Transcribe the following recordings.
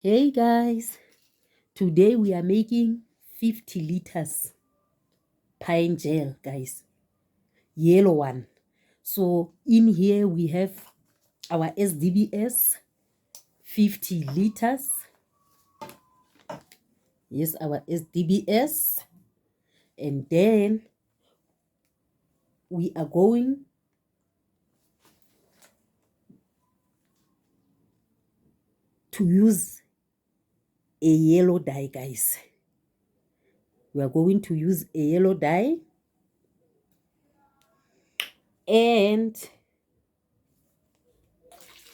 Hey guys, today we are making 50 liters pine gel, guys, yellow one. So in here we have our SDBS 50 liters. Yes, our SDBS. And then we are going to use a yellow dye, guys. We are going to use a yellow dye, and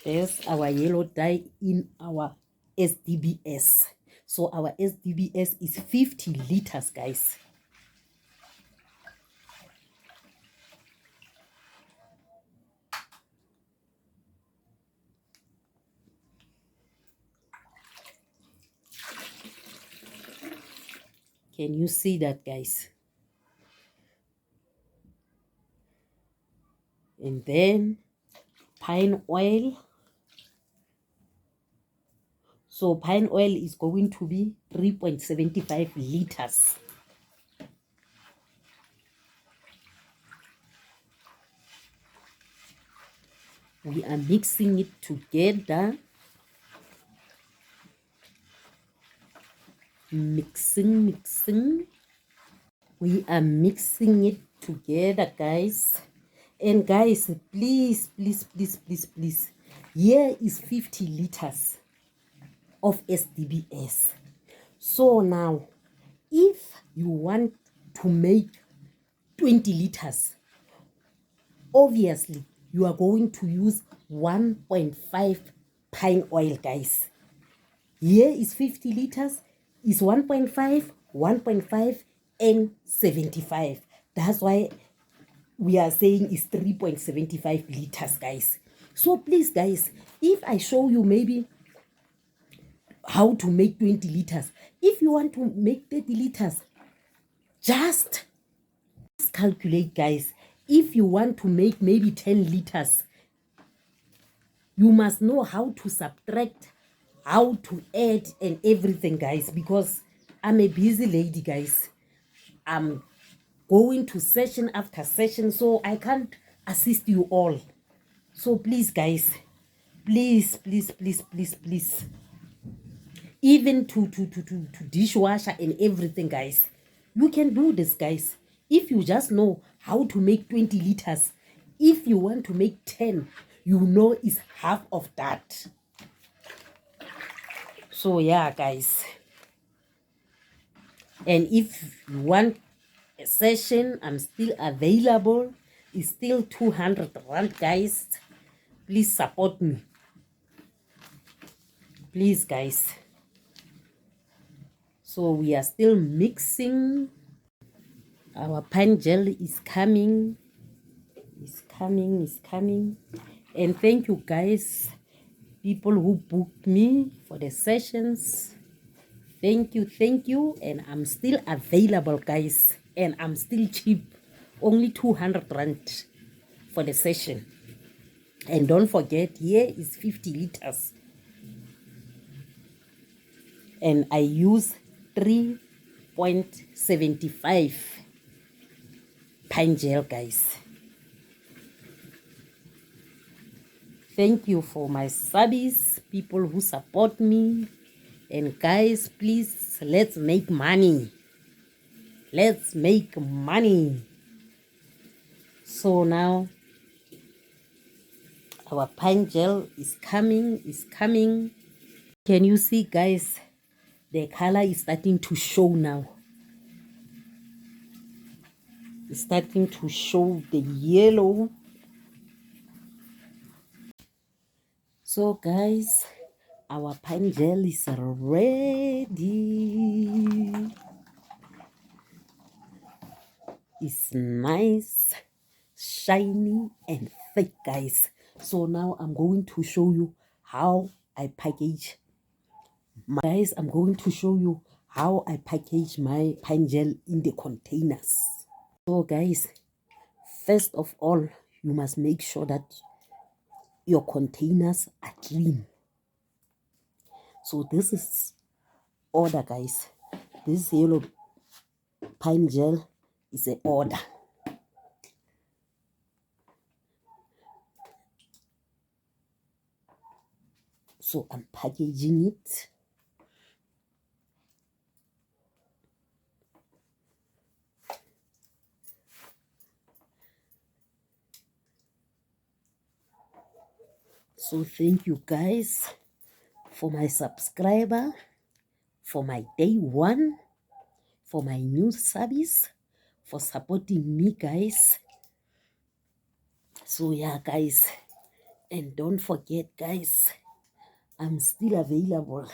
there's our yellow dye in our SDBS. So our SDBS is 50 liters, guys. Can you see that, guys? And then pine oil. So pine oil is going to be 3.75 liters. We are mixing it together. Mixing. We are mixing it together, guys. And guys, please. Here is 50 liters of SDBS. So now, if you want to make 20 liters, obviously you are going to use 1.5 pine oil, guys. Here is 50 liters, is 1.5, 1.5, and 75. That's why we are saying is 3.75 liters, guys. So please, guys, if I show you maybe how to make 20 liters, if you want to make 30 liters, just calculate, guys. If you want to make maybe 10 liters, you must know how to subtract, how to add, and everything, guys, because I'm a busy lady, guys. I'm going to session after session, so I can't assist you all. So please, guys, please, even to dishwasher and everything, guys, you can do this, guys, if you just know how to make 20 liters. If you want to make 10, you know it's half of that. So yeah, guys, and if you want a session, I'm still available. It's still 200 rand, guys. Please support me, please, guys. So we are still mixing. Our pine gel is coming. It's coming. And thank you, guys, people who booked me for the sessions. Thank you. And I'm still available, guys. And I'm still cheap. Only 200 rand for the session. And don't forget, here is 50 liters. And I use 3.75 pine gel, guys. Thank you for my subbies, people who support me. And guys, please, let's make money. Let's make money. So now, our pine gel is coming. Can you see, guys? The color is starting to show now. It's starting to show the yellow. So guys, our pine gel is ready. It's nice, shiny, and thick, guys. So now I'm going to show you how I package. Guys, I'm going to show you how I package my pine gel in the containers. So guys, first of all, you must make sure that your containers are clean. So this is order, guys. This yellow pine gel is an order. So I'm packaging it. So thank you guys for my subscriber, for my day one, for my new service, for supporting me, guys. So yeah, guys, and don't forget, guys, I'm still available.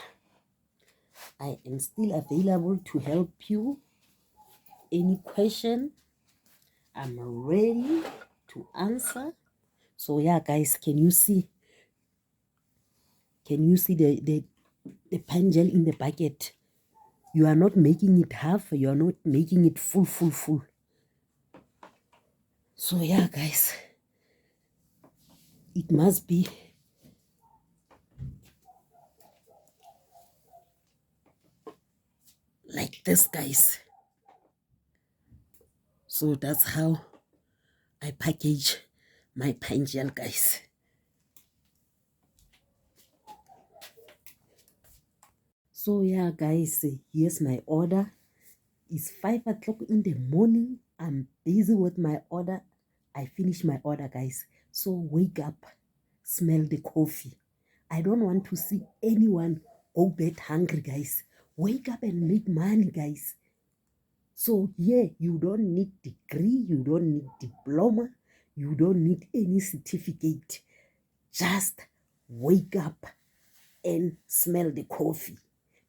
I am still available to help you. Any question, I'm ready to answer. So yeah, guys, can you see the pine gel in the bucket? You are not making it half, you are not making it full. So yeah, guys, it must be like this, guys. So that's how I package my pine gel, guys. So yeah, guys, here's my order. It's 5 o'clock in the morning. I'm busy with my order. I finished my order, guys. So wake up, smell the coffee. I don't want to see anyone go bed hungry, guys. Wake up and make money, guys. So yeah, you don't need degree, you don't need diploma, you don't need any certificate. Just wake up and smell the coffee.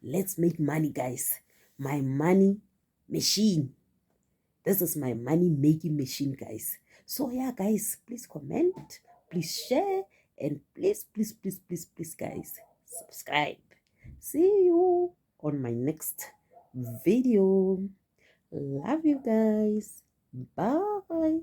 Let's make money, guys. My money machine. This is my money making machine, guys. So yeah, guys, please comment, please share, and please, guys, subscribe. See you on my next video. Love you guys. Bye.